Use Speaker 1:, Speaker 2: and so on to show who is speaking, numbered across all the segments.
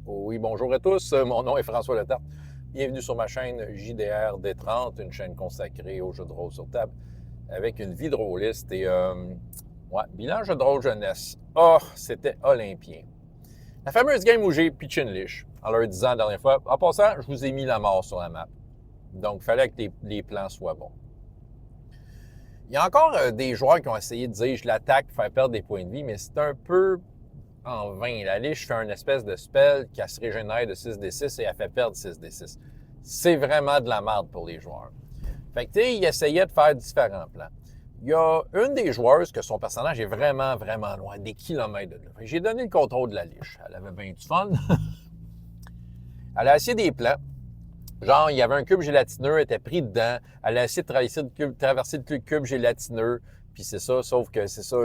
Speaker 1: Oui, bonjour à tous. Mon nom est François Letarte. Bienvenue sur ma chaîne JDR D30, une chaîne consacrée aux jeux de rôle sur table avec une vie de rôliste. Bilan jeu de rôle jeunesse. Ah, c'était olympien. La fameuse game où j'ai pitché une liche en leur disant la dernière fois, en passant, je vous ai mis la mort sur la map. Donc, il fallait que les plans soient bons. Il y a encore des joueurs qui ont essayé de dire je l'attaque pour faire perdre des points de vie, mais c'est un peu en vain. La liche fait une espèce de spell qui se régénère de 6d6 et elle fait perdre 6d6. C'est vraiment de la merde pour les joueurs. Fait que, tu sais, il essayait de faire différents plans. Il y a une des joueuses que son personnage est vraiment, vraiment loin, des kilomètres de là. J'ai donné le contrôle de la liche. Elle avait bien du fun. Elle a essayé des plans. Genre, il y avait un cube gélatineux, elle était pris dedans. Elle a essayé de traverser le cube gélatineux. Puis c'est ça, sauf que c'est ça,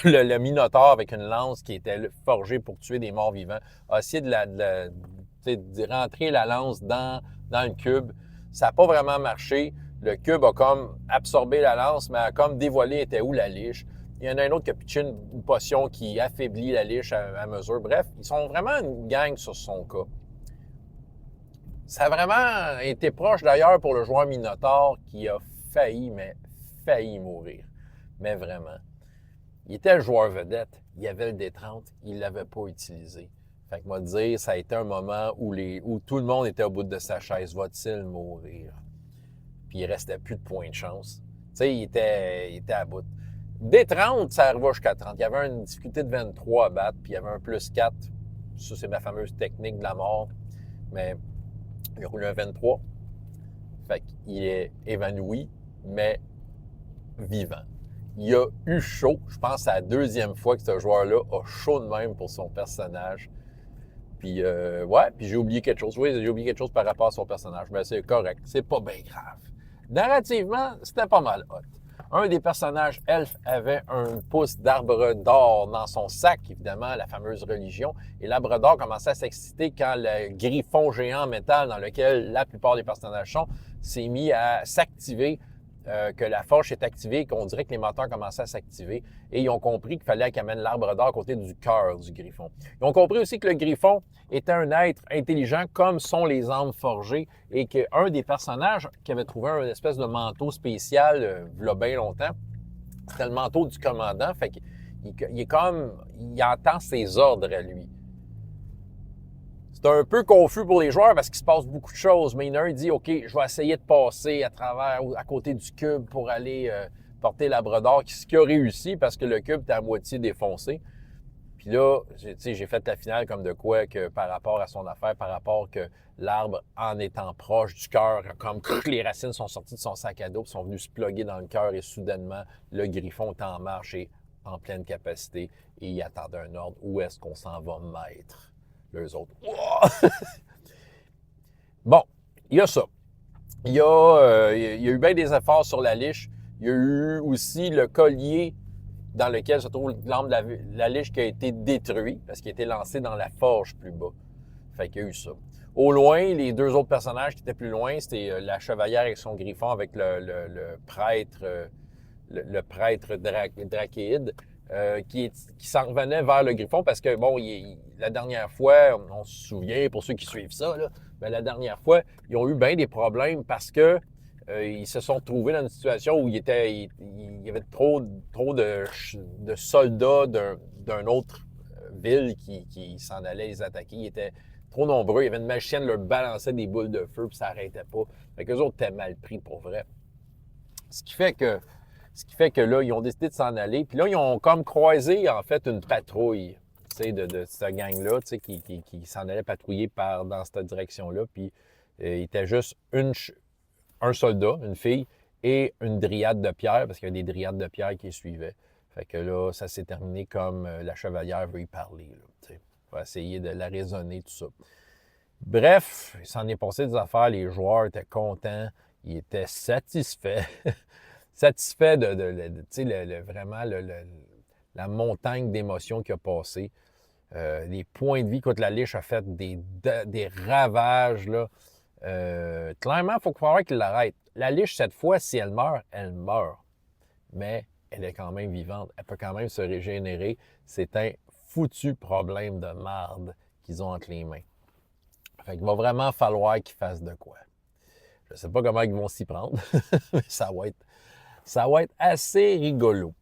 Speaker 1: le Minotaure avec une lance qui était forgée pour tuer des morts vivants a essayé de rentrer la lance dans le cube. Ça n'a pas vraiment marché. Le cube a comme absorbé la lance, mais a comme dévoilé était où la liche. Il y en a un autre qui a pitché une potion qui affaiblit la liche à mesure. Bref, ils sont vraiment une gang sur son cas. Ça a vraiment été proche d'ailleurs pour le joueur Minotaure qui a failli, mais failli mourir. Mais vraiment. Il était le joueur vedette, il avait le D30, il ne l'avait pas utilisé. Fait que moi dire, ça a été un moment où tout le monde était au bout de sa chaise. Va-t-il mourir? Puis il restait plus de points de chance. Tu sais, il était à bout. D30, ça arriva jusqu'à 30. Il y avait une difficulté de 23 à battre, puis il y avait un plus 4. Ça, c'est ma fameuse technique de la mort. Mais il a roulé un 23. Fait qu'il est évanoui, mais vivant. Il a eu chaud. Je pense que c'est la deuxième fois que ce joueur-là a chaud de même pour son personnage. Puis, puis j'ai oublié quelque chose. Oui, j'ai oublié quelque chose par rapport à son personnage. Mais c'est correct. C'est pas bien grave. Narrativement, c'était pas mal hot. Un des personnages elfes avait un pouce d'arbre d'or dans son sac, évidemment, la fameuse religion. Et l'arbre d'or commençait à s'exciter quand le griffon géant en métal dans lequel la plupart des personnages sont s'est mis à s'activer, que la forge est activée, qu'on dirait que les moteurs commençaient à s'activer. Et ils ont compris qu'il fallait qu'ils amènent l'arbre d'or à côté du cœur du griffon. Ils ont compris aussi que le griffon était un être intelligent comme sont les âmes forgées et qu'un des personnages qui avait trouvé un espèce de manteau spécial il y a bien longtemps, c'était le manteau du commandant. Fait qu'il il est comme, il entend ses ordres à lui. C'est un peu confus pour les joueurs parce qu'il se passe beaucoup de choses, mais il y en a un qui dit « OK, je vais essayer de passer à côté du cube pour aller porter l'arbre d'or », ce qui a réussi parce que le cube était à moitié défoncé. Puis là, j'ai fait la finale comme de quoi que par rapport à son affaire, par rapport que l'arbre, en étant proche du cœur, comme les racines sont sorties de son sac à dos, sont venues se plugger dans le cœur et soudainement, le griffon est en marche et en pleine capacité et il attendait un ordre. Où est-ce qu'on s'en va mettre? Les autres. Bon, il y a ça. Il y a eu bien des efforts sur la liche. Il y a eu aussi le collier dans lequel se trouve l'âme de la liche qui a été détruit parce qu'il a été lancé dans la forge plus bas. Fait qu'il y a eu ça. Au loin, les deux autres personnages qui étaient plus loin, c'était la chevalière avec son griffon avec le prêtre, le prêtre drachéide qui s'en revenait vers le griffon parce que, bon, la dernière fois, on se souvient, pour ceux qui suivent ça, là, mais la dernière fois, ils ont eu bien des problèmes parce que ils se sont trouvés dans une situation où il y avait trop de soldats d'un autre ville qui s'en allait les attaquer. Ils étaient trop nombreux. Il y avait une magicienne qui leur balançait des boules de feu puis ça n'arrêtait pas. Fait qu'eux autres étaient mal pris pour vrai. Ce qui fait que là, ils ont décidé de s'en aller. Puis là, ils ont comme croisé, en fait, une patrouille de cette gang-là qui s'en allait patrouiller dans cette direction-là. Puis il était juste un soldat, une fille, et une dryade de pierre, parce qu'il y a des dryades de pierre qui suivaient. Fait que là, ça s'est terminé comme la chevalière veut y parler. Là, pour essayer de la raisonner, tout ça. Bref, il s'en est passé des affaires, les joueurs étaient contents, ils étaient satisfaits. Satisfaits vraiment la montagne d'émotions qui a passé. Les points de vie, quand la liche a fait des ravages, là. Clairement, il faut croire qu'il l'arrête. La liche, cette fois, si elle meurt. Mais elle est quand même vivante. Elle peut quand même se régénérer. C'est un foutu problème de marde qu'ils ont entre les mains. Fait qu'il va vraiment falloir qu'ils fassent de quoi. Je ne sais pas comment ils vont s'y prendre, mais ça va être assez rigolo.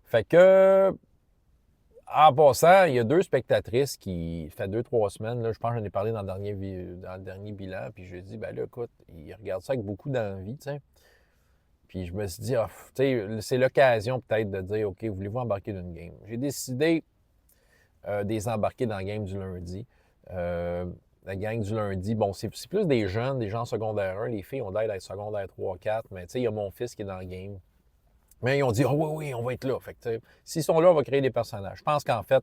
Speaker 1: Fait que, en passant, il y a 2 spectatrices qui, fait 2-3 semaines, là, je pense que j'en ai parlé dans le dernier bilan, puis je lui ai dit, ben là, écoute, ils regardent ça avec beaucoup d'envie, tu sais. Puis je me suis dit, ah, tu sais, c'est l'occasion peut-être de dire, OK, voulez-vous embarquer dans une game? J'ai décidé de les embarquer dans la game du lundi. La gang du lundi, bon, c'est plus des jeunes, des gens secondaire 1. Les filles ont l'air d'être secondaire 3, 4, mais tu sais, il y a mon fils qui est dans le game. Mais ils ont dit, oh, oui, oui, on va être là. Fait que, s'ils sont là, on va créer des personnages. Je pense qu'en fait,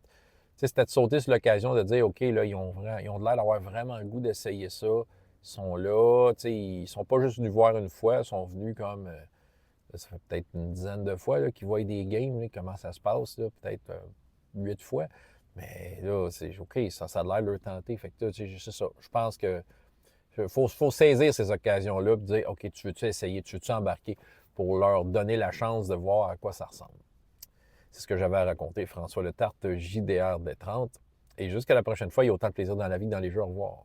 Speaker 1: c'était de sauter sur l'occasion de dire, OK, là, ils ont l'air d'avoir vraiment le goût d'essayer ça. Ils sont là, ils sont pas juste venus voir une fois, ils sont venus comme, ça fait peut-être une dizaine de fois qu'ils voient des games, là, comment ça se passe, peut-être 8 fois. Mais là, c'est OK, ça a l'air de leur tenter. Fait que, c'est ça. Je pense que faut saisir ces occasions-là et dire, OK, tu veux-tu essayer, tu veux-tu embarquer pour leur donner la chance de voir à quoi ça ressemble. C'est ce que j'avais à raconter, François Letarte, JDR des 30. Et jusqu'à la prochaine fois, il y a autant de plaisir dans la vie que dans les jeux. Au revoir.